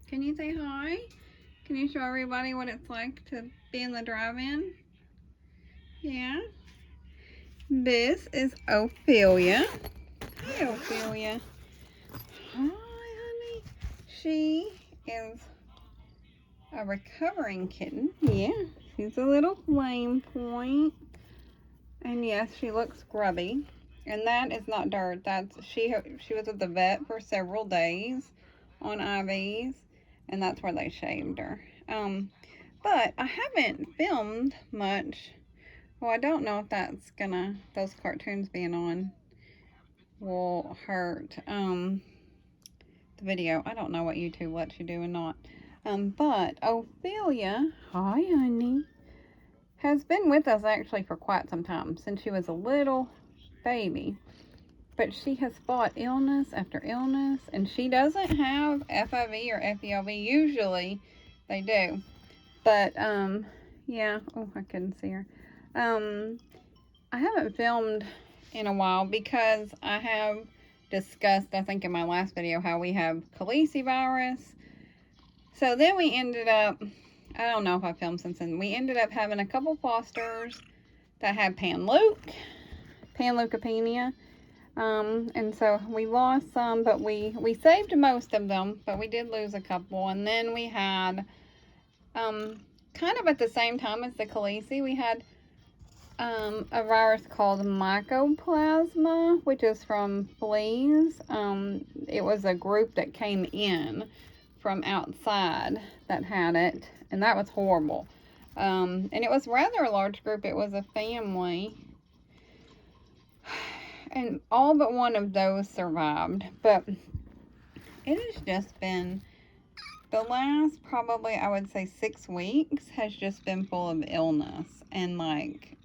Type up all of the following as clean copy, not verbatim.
Can you say hi? Can you show everybody what it's like to be in the drive-in? Yeah. This is Ophelia. Hi, Ophelia. Hi, honey. She is a recovering kitten. Yeah, she's a little flame point. And yes, she looks grubby. And that is not dirt. That's she was at the vet for several days on IVs, and that's where they shaved her. But I haven't filmed much. Well, I don't know if that's gonna, those cartoons being on will hurt the video. I don't know what YouTube lets you do and not. But Ophelia, hi honey, has been with us actually for quite some time, since she was a little baby. But she has fought illness after illness, and she doesn't have FIV or FELV. Usually they do. But, yeah. Oh, I couldn't see her. I haven't filmed in a while because I have discussed, I think in my last video, how we have calicivirus. So then we ended up, I don't know if I filmed since then, we ended up having a couple fosters that had panleukopenia. And so we lost some, but we saved most of them, but we did lose a couple. And then we had, kind of at the same time as the calici, we had a virus called mycoplasma, which is from fleas. It was a group that came in from outside that had it, and that was horrible. And it was rather a large group. It was a family. And all but one of those survived. But it has just been, the last probably, I would say 6 weeks has just been full of illness. And like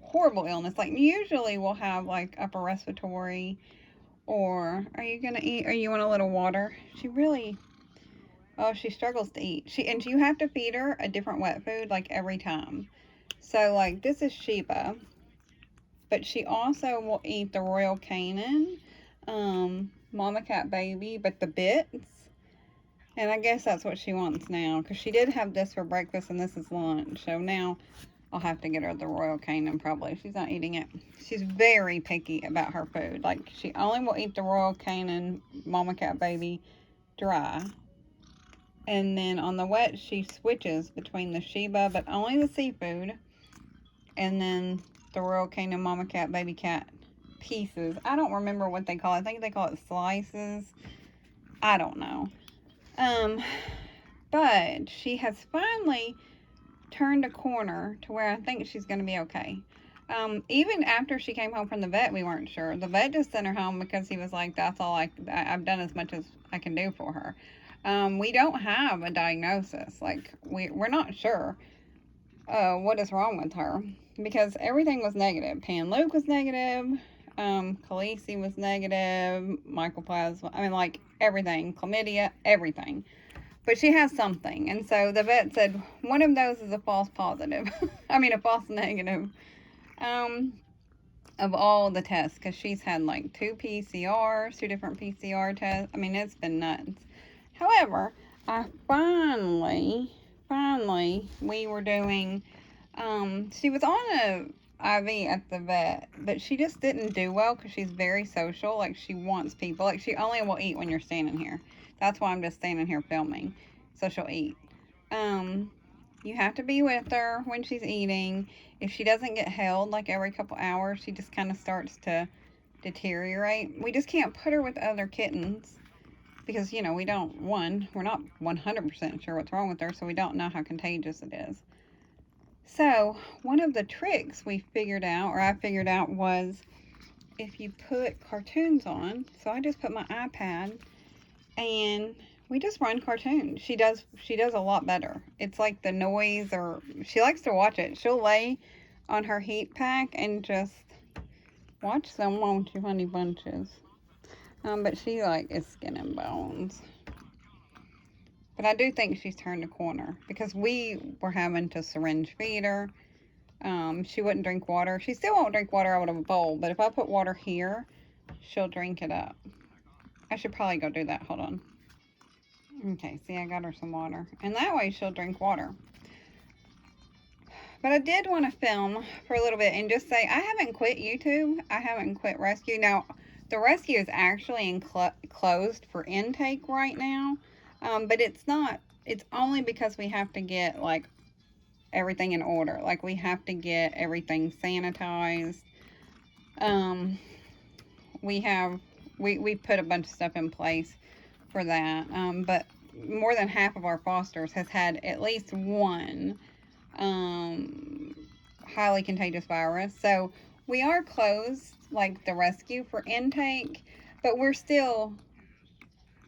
horrible illness. Like usually we'll have like upper respiratory, or are you gonna eat, or you want a little water? She really, oh, she struggles to eat. And you have to feed her a different wet food like every time. So like this is Sheba, but she also will eat the Royal Canin, Mama Cat Baby, but the bits. And I guess that's what she wants now, because she did have this for breakfast and this is lunch. So now I'll have to get her the Royal Canin probably. She's not eating it. She's very picky about her food. Like she only will eat the Royal Canin, Mama Cat Baby dry. And then on the wet, she switches between the Sheba, but only the seafood, and then the Royal Canin, Mama Cat, Baby Cat pieces. I don't remember what they call it. I think they call it slices. I don't know. But she has finally turned a corner to where I think she's going to be okay. Even after she came home from the vet, we weren't sure. The vet just sent her home because he was like, that's all I've done as much as I can do for her. We don't have a diagnosis. Like, we're not sure what is wrong with her, because everything was negative. Pan-Luke was negative, calici was negative, mycoplasma, I mean, like, everything, chlamydia, everything. But she has something, and so the vet said one of those is a false positive. I mean, a false negative, of all the tests, because she's had, like, 2 different PCR tests. I mean, it's been nuts. However, I finally, we were doing, she was on a IV at the vet, but she just didn't do well because she's very social. Like, she wants people. Like, she only will eat when you're standing here. That's why I'm just standing here filming, so she'll eat. You have to be with her when she's eating. If she doesn't get held, like, every couple hours, she just kind of starts to deteriorate. We just can't put her with other kittens, because, you know, we're not 100% sure what's wrong with her, so we don't know how contagious it is. So, one of the tricks I figured out, was if you put cartoons on. So I just put my iPad, and we just run cartoons. She does a lot better. It's like the noise, or she likes to watch it. She'll lay on her heat pack and just watch some, won't you, honey bunches? But she, like, is skin and bones. But I do think she's turned a corner, because we were having to syringe feed her. She wouldn't drink water. She still won't drink water out of a bowl, but if I put water here, she'll drink it up. I should probably go do that. Hold on. Okay, see, I got her some water. And that way she'll drink water. But I did want to film for a little bit and just say I haven't quit YouTube. I haven't quit rescue. Now, the rescue is actually closed for intake right now. But it's not. It's only because we have to get, like, everything in order. Like, we have to get everything sanitized. We put a bunch of stuff in place for that. But more than half of our fosters has had at least one highly contagious virus. So we are closed, like the rescue, for intake, but we're still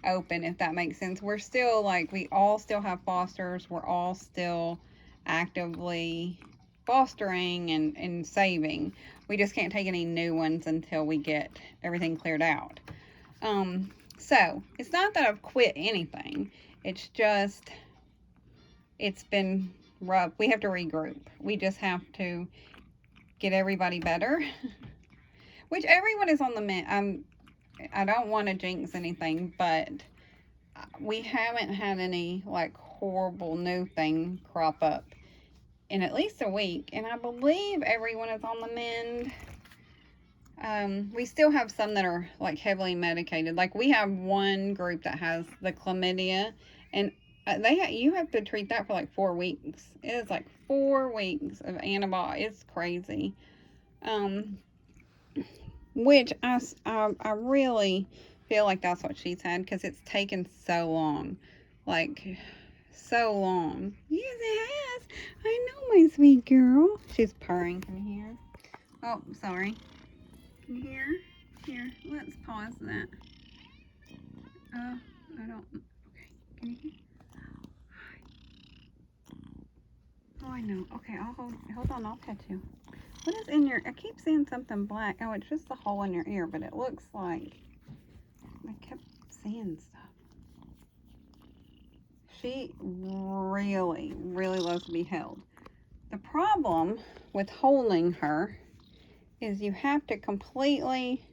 open, if that makes sense. We're still, like, we all still have fosters. We're all still actively fostering and saving. We just can't take any new ones until we get everything cleared out. So it's not that I've quit anything. It's just, it's been rough. We have to regroup. We just have to get everybody better. Which everyone is on the mend. I don't want to jinx anything, but we haven't had any, like, horrible new thing crop up in at least a week. And I believe everyone is on the mend. We still have some that are, like, heavily medicated. Like, we have one group that has the chlamydia, and you have to treat that for like 4 weeks. It is like 4 weeks of antibiotics. It's crazy. Which I really feel like that's what she's had, because it's taken so long. Like, so long. Yes, it has. I know, my sweet girl. She's purring. Can you hear? Oh, sorry. Can you hear? Here, let's pause that. I don't. Okay, can you hear? Oh, I know. Okay, I'll hold on, I'll pet you. What is in your, I keep seeing something black. Oh, it's just the hole in your ear, but it looks like, I kept seeing stuff. She really, really loves to be held. The problem with holding her is you have to completely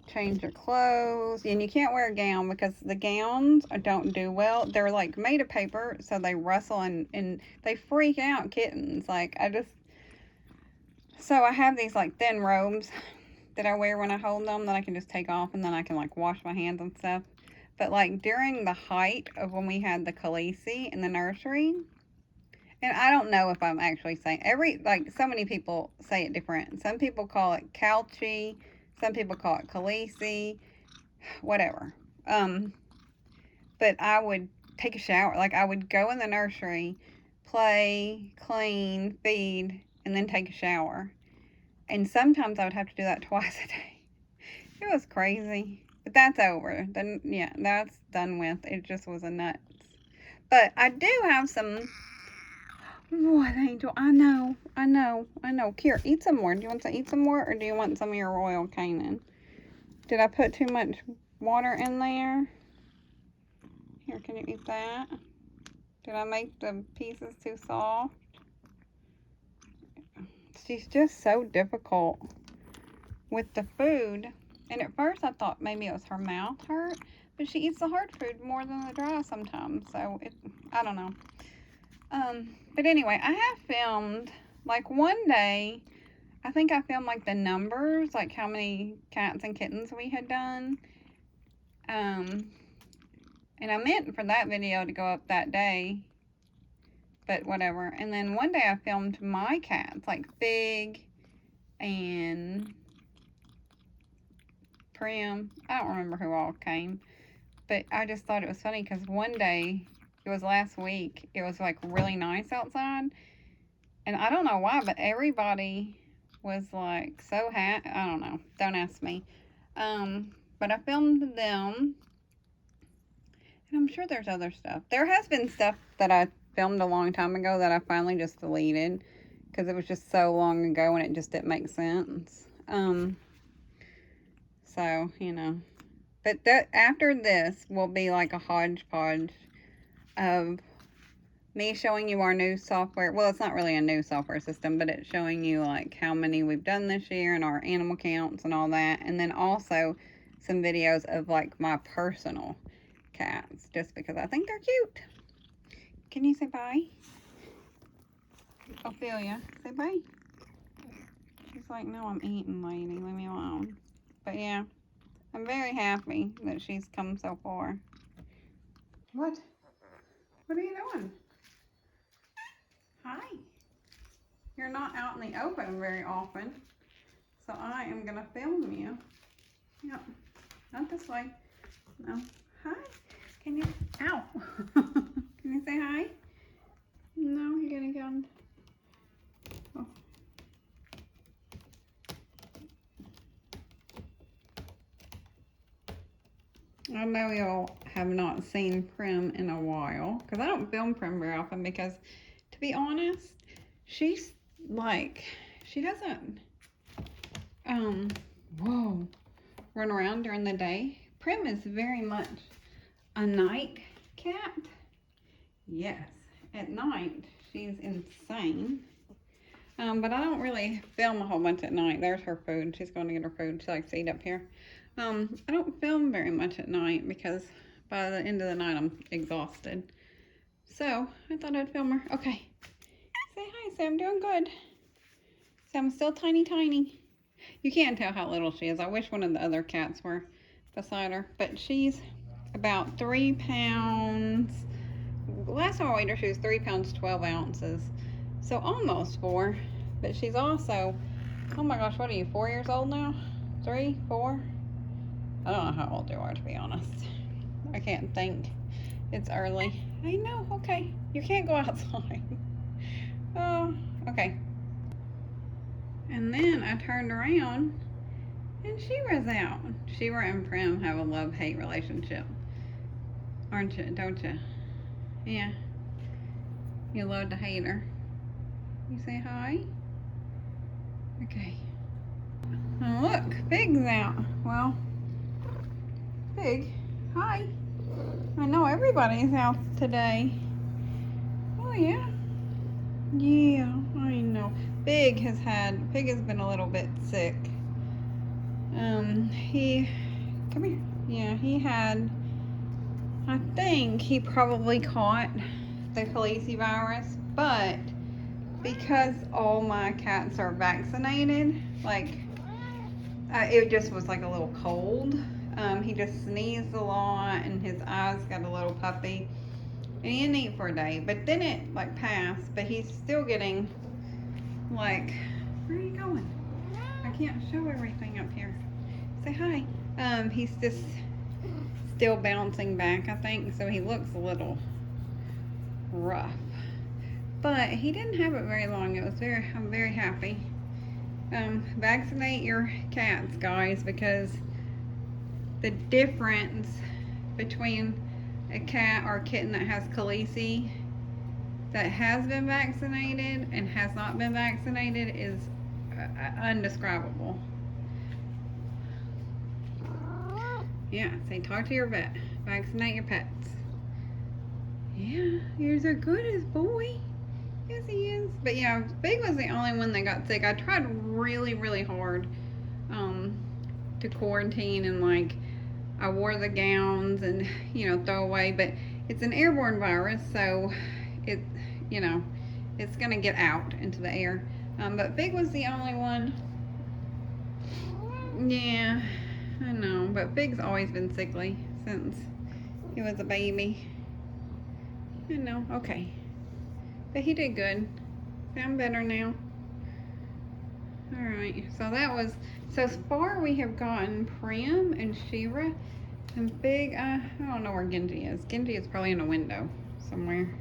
change your clothes, and you can't wear a gown because the gowns don't do well. They're like made of paper, so they rustle and they freak out kittens. Like, so I have these, like, thin robes that I wear when I hold them that I can just take off, and then I can, like, wash my hands and stuff. But, like, during the height of when we had the Khaleesi in the nursery, and I don't know if I'm actually saying, like, so many people say it different. Some people call it Calci, some people call it Khaleesi, whatever. But I would take a shower. Like, I would go in the nursery, play, clean, feed, and then take a shower. And sometimes I would have to do that twice a day. It was crazy. But that's over. Then, yeah, that's done with. It just was a nuts. But I do have some. What, Angel? I know. Here, eat some more. Do you want to eat some more, or do you want some of your Royal Canin? Did I put too much water in there? Here, can you eat that? Did I make the pieces too soft? She's just so difficult with the food. And at first I thought maybe it was her mouth hurt, but she eats the hard food more than the dry sometimes. So I don't know. But anyway, I have filmed, like, one day, I think I filmed, like, the numbers, like how many cats and kittens we had done. And I meant for that video to go up that day, but whatever. And then one day I filmed my cats, like Fig and Prim. I don't remember who all came, but I just thought it was funny because one day, it was last week, it was, like, really nice outside, and I don't know why, but everybody was, like, so happy. I don't know, don't ask me. But I filmed them, and I'm sure there's other stuff. There has been stuff that I filmed a long time ago that I finally just deleted because it was just so long ago and it just didn't make sense. So, you know, but after this will be like a hodgepodge of me showing you our new software. Well, it's not really a new software system, but it's showing you, like, how many we've done this year and our animal counts and all that. And then also some videos of, like, my personal cats just because I think they're cute. Can you say bye? Ophelia, say bye. She's like, no, I'm eating, lady. Leave me alone. But yeah, I'm very happy that she's come so far. What? What are you doing? Hi. You're not out in the open very often, so I am going to film you. Yep. Not this way. No. Hi. Can you? Ow. Can you say hi? No, you're going to go. Oh. I know y'all have not seen Prim in a while, because I don't film Prim very often because, to be honest, she's like, she doesn't, run around during the day. Prim is very much a night cat. Yes, at night, she's insane. But I don't really film a whole bunch at night. There's her food. She's going to get her food. She likes to eat up here. I don't film very much at night because by the end of the night, I'm exhausted. So, I thought I'd film her. Okay. Say hi, say I'm doing good. Say I'm still tiny, tiny. You can't tell how little she is. I wish one of the other cats were beside her. But she's about 3 pounds. Last time I weighed her, she was 3 pounds, 12 ounces. So almost 4. But she's also, oh my gosh, what are you, 4 years old now? 3, 4? I don't know how old you are, to be honest. I can't think. It's early. I know, okay. You can't go outside. Oh, okay. And then I turned around and SheRa's out. SheRa and Prim have a love-hate relationship. Aren't you? Don't you? Yeah. You love to hate her. You say hi? Okay. Oh, look, Pig's out. Well, Pig, hi. I know everybody's out today. Oh, yeah. Yeah, I know. Pig has been a little bit sick. Come here. Yeah, he had, I think he probably caught the Khaleesi virus, but because all my cats are vaccinated, like, it just was like a little cold. He just sneezed a lot and his eyes got a little puffy. And he didn't eat for a day, but then it like passed, but he's still getting like, where are you going? I can't show everything up here. Say hi. He's just still bouncing back, I think, so he looks a little rough. But he didn't have it very long. I'm very happy. Vaccinate your cats, guys, because the difference between a cat or a kitten that has Khaleesi that has been vaccinated and has not been vaccinated is undescribable. Yeah, say talk to your vet. Vaccinate your pets. Yeah, yours are good as boy. Yes, he is. But yeah, Big was the only one that got sick. I tried really, really hard to quarantine and like I wore the gowns and, you know, throw away, but it's an airborne virus, so it, you know, it's going to get out into the air. But Big was the only one. Yeah, I know, but Big's always been sickly since he was a baby. I know, okay. But he did good. I'm better now. Alright, so far we have gotten Prim and SheRa and Big, I don't know where Genji is. Genji is probably in a window somewhere.